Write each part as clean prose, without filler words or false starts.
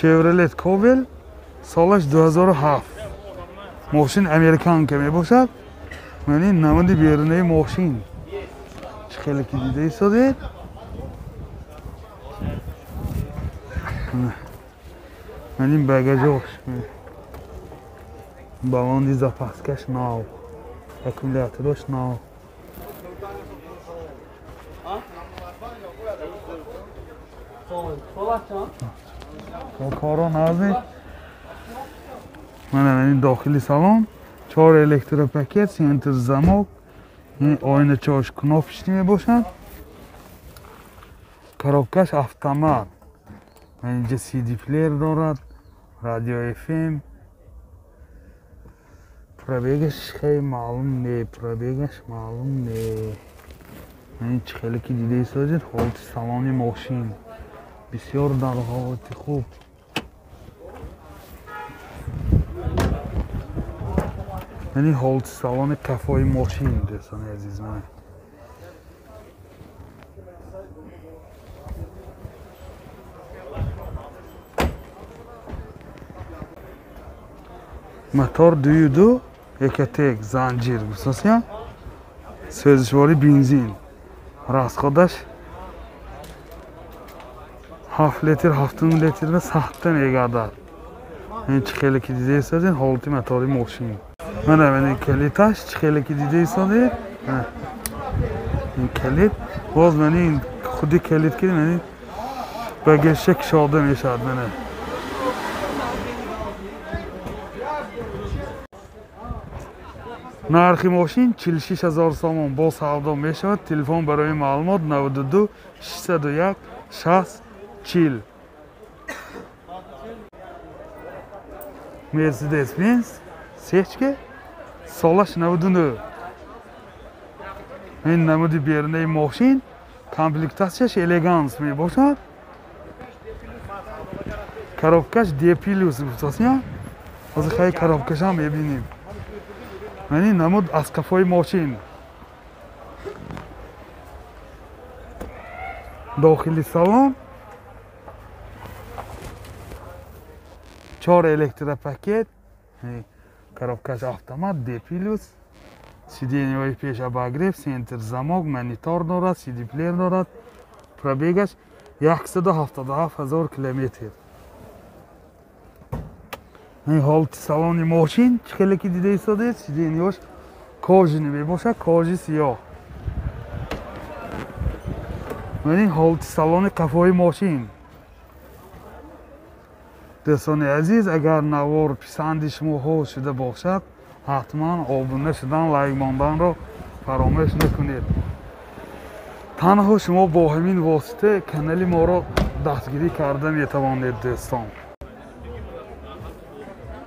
Chevrolet Cobalt солаш 2007 ماشین امریکانکه میباشد. من این نماد بیرونی ماشین خیلی که دیده ایستادید. من این بگاژش балони запаскаш нав, аккумулятораш нав. کارا نازی. من این داخلی سالن 4 الکتروپاکت، سنتر زمک، این آینه چاش کنافش میباشد. коробкаш автомат. من اینجا سی دی پلیر دارد، رادیو اف ام. پرابیگش خیلی معلوم نه، پرابیگش معلوم نه. من این خیلی که دیده ایستادید حالت سالن ماشین بسیار در حالت خوب. من این حالت سالن کفای ماشین دوستان عزیز من. мотор 2.2 екатек занжир гусасия сӯзишвори бензин расходаш 7 литр 7 литр сахта мегардад. ин чӣ хеле ки дида истодед ҳолати мотори мошин. мана мани калиташ чӣ хеле ки дида истодед. ин калит боз мани ин худи калит ки мани багажа кушода мешавад. мана нархи мошин 46000 сомон бо савдо мешавад. телефон барои маълумот 92 601 6040. Mercedes Benz Sechke солаш 99. ин намуди берунаи мошин комплектасияш элеганс мебошад. коробкаш D+ гусасия. ҳозир хай коробкашам мебинем. من این نمود از کفای ماشین. داخلی سالن 4 الکتروپاکت، коробкаш автомат D+, сиденьяи пеш обогрев, сентр замок, монитор дорад, CD плеер дорад. пробегаш 177000 километр. این حالت سالن ماشین چه خیلی که دیده ایستاده. سیدنیاش کاژی میباشه، کاژی سیاه. من این حالت سالن قفای ماشین. دوستان عزیز اگر نوار پسند شما ها شده باشد حتما آبونه شدن، لایک ماندن رو فراموش نکنید. تنها شما با همین واسطه کانال ما رو دستگیری کرده میتوانید دوستان.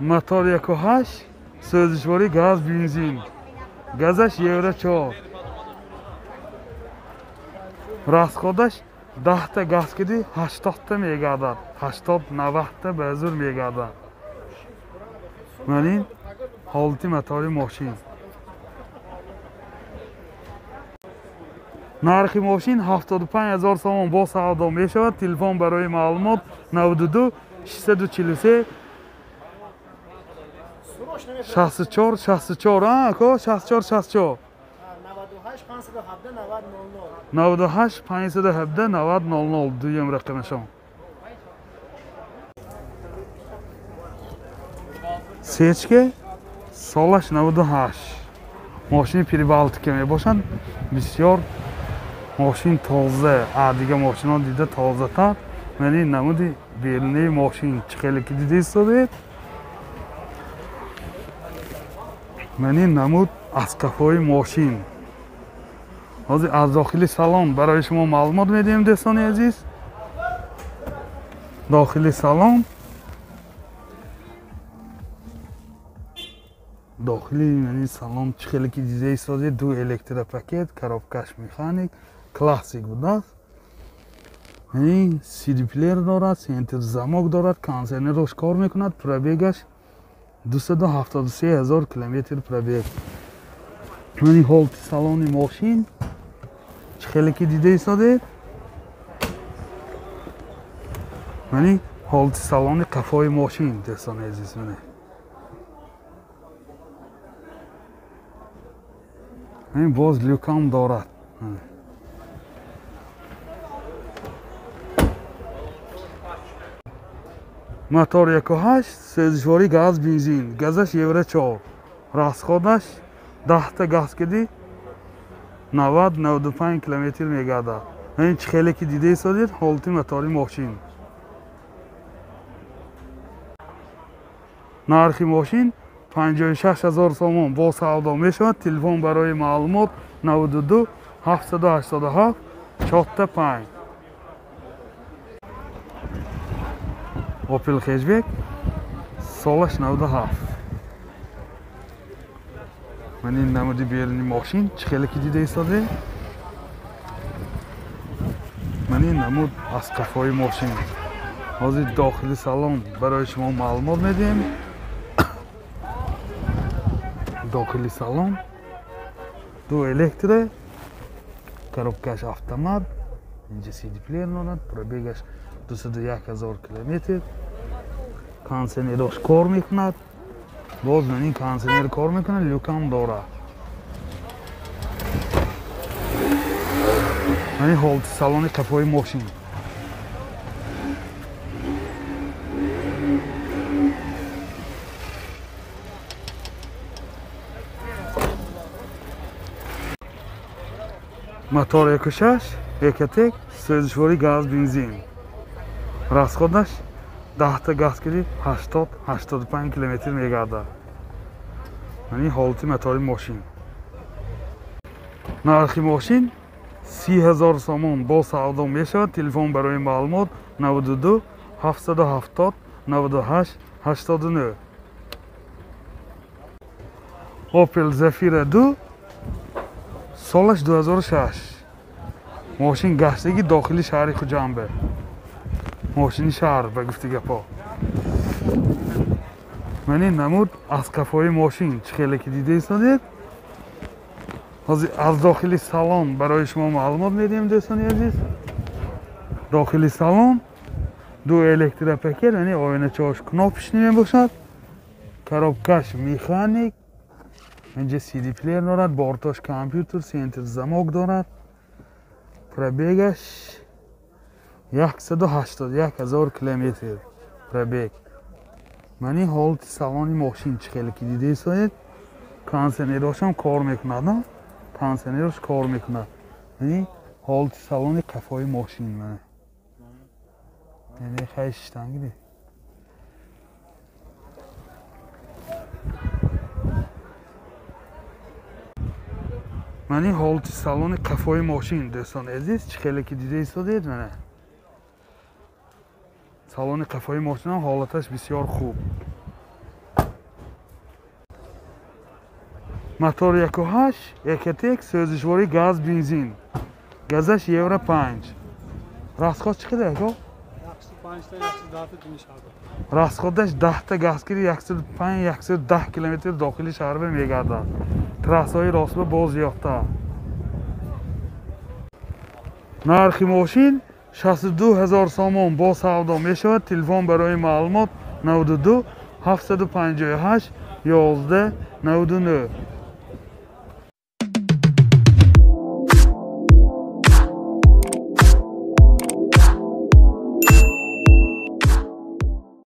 мотор 1.8 сӯзишвори газ бензин. газаш евро 4. расходаш 10 та газ киди 80 та мегардад. 80-90 та базур мегардад. манин ҳолати мотори мошин. нархи мошин 75000 сомон бо савдо мешавад. телефон барои маълумот 92 643 64 64 ко 64 64 98 517 90 00 дуюм рақамашон. сечке солаш 98. мошини прибалтика мебошанд. бисёр мошин тоза. дига мошино дида тозатар. мани намуди берунаи мошин чӣ хеле ки дида истодед. من این نمود از کفای ماشین. از داخلی سالن برای شما معلومات میدیم دوستان عزیز. داخلی سالن داخلی من سالن چه خیلی که دیده ایستاده. 2 الکتروپاکت، коробкаш مکانیک کلاسیک بوده. این سی دی پلیر دارد، سنتر زمک دارد، کانسرنرش کار میکند. پرابیگش 273000 کیلومتر пробег. من حالت سالن ماشین چه خیلی که دیده ایستاده. من ҳолати салони қафои мошин дӯстони азиз мене. این باز لیوکام دارد. موتور 1.8 سوزشواری گاز بنزین، گازش یورو 4. расходаш 10 تا газ киди 90-95 километр мегардад. این чхеле ки дидед ҳолати мотори мошин. нархи мошин 56000 сомон бо савдо мешавад. телефон барои маълумот 92 787 45. Opel Hatchback солаш 97. من این نمودی بیرونی ماشین چخیلی که دیده ایستاده. من این نمود از قفای ماشین. حاضر داخلی سالن برای شما معلومات میدیم. داخلی سالن دو الکتره، коробкаш автомат، اینجا CD پلیر دارد، пробегаш 201,000 کیلومتر. کانسنیرش کار میکند. باز من این کانسنیر کار میکنه، لیوکام داره. من این ҳолати салони қафои мошин. мотор 1.6 екатек сӯзишвори газ бензин. расходаш 10 та газ киди 80-85 километр мегардад. یعنی ҳолати мотори мошин. нархи мошин 30,000 сомон бо савдо мешавад. телефон барои маълумот 92 770 98 89. Opel Zafira 2 солаш 2006. мошин гаштаги дохили шаҳри Хуҷамбе. мошини шаҳр ба гуфти гапо. من این نمود از قفای ماشین چخیلی که دیده ایستادید. از داخلی سالن برای شما معلومات میدیم دوستانی عزیز. داخلی سالن دو الکتریک پکر، یعنی آینه چاش کناپش نمی باشد. коробкаш механик. اینجا CD پلیر دارد، بارتاش کامپیوتر، سنتر زماک دارد. پربیگش 181,000 کیلومتر پربیگ. من این ҳолати салони мошин чхеле ки дида истодед. консенерош ҳам кор мекунад, на? консенерош кор мекунад. яъни ҳолати салони қафои мошин мана. яъни хай штангиде. من این ҳолати салони қафои мошин дӯстони азиз чхеле ки дида истодед мана. салони қафои мошин ҳам ҳолаташ бисёр хуб. мотор 1.8 екатек сӯзишвори газ бензин. газаш евро 5. расход чӣ қадар ака? 105 мешавад. расходаш 10 та газ киди 105-110 километр дохили шаҳр мегардад. трассаҳои ростбе боз ёфта. нархи мошин 62,000 сомон бо савдо мешавад. телефон барои маълумот 92 758 11 99.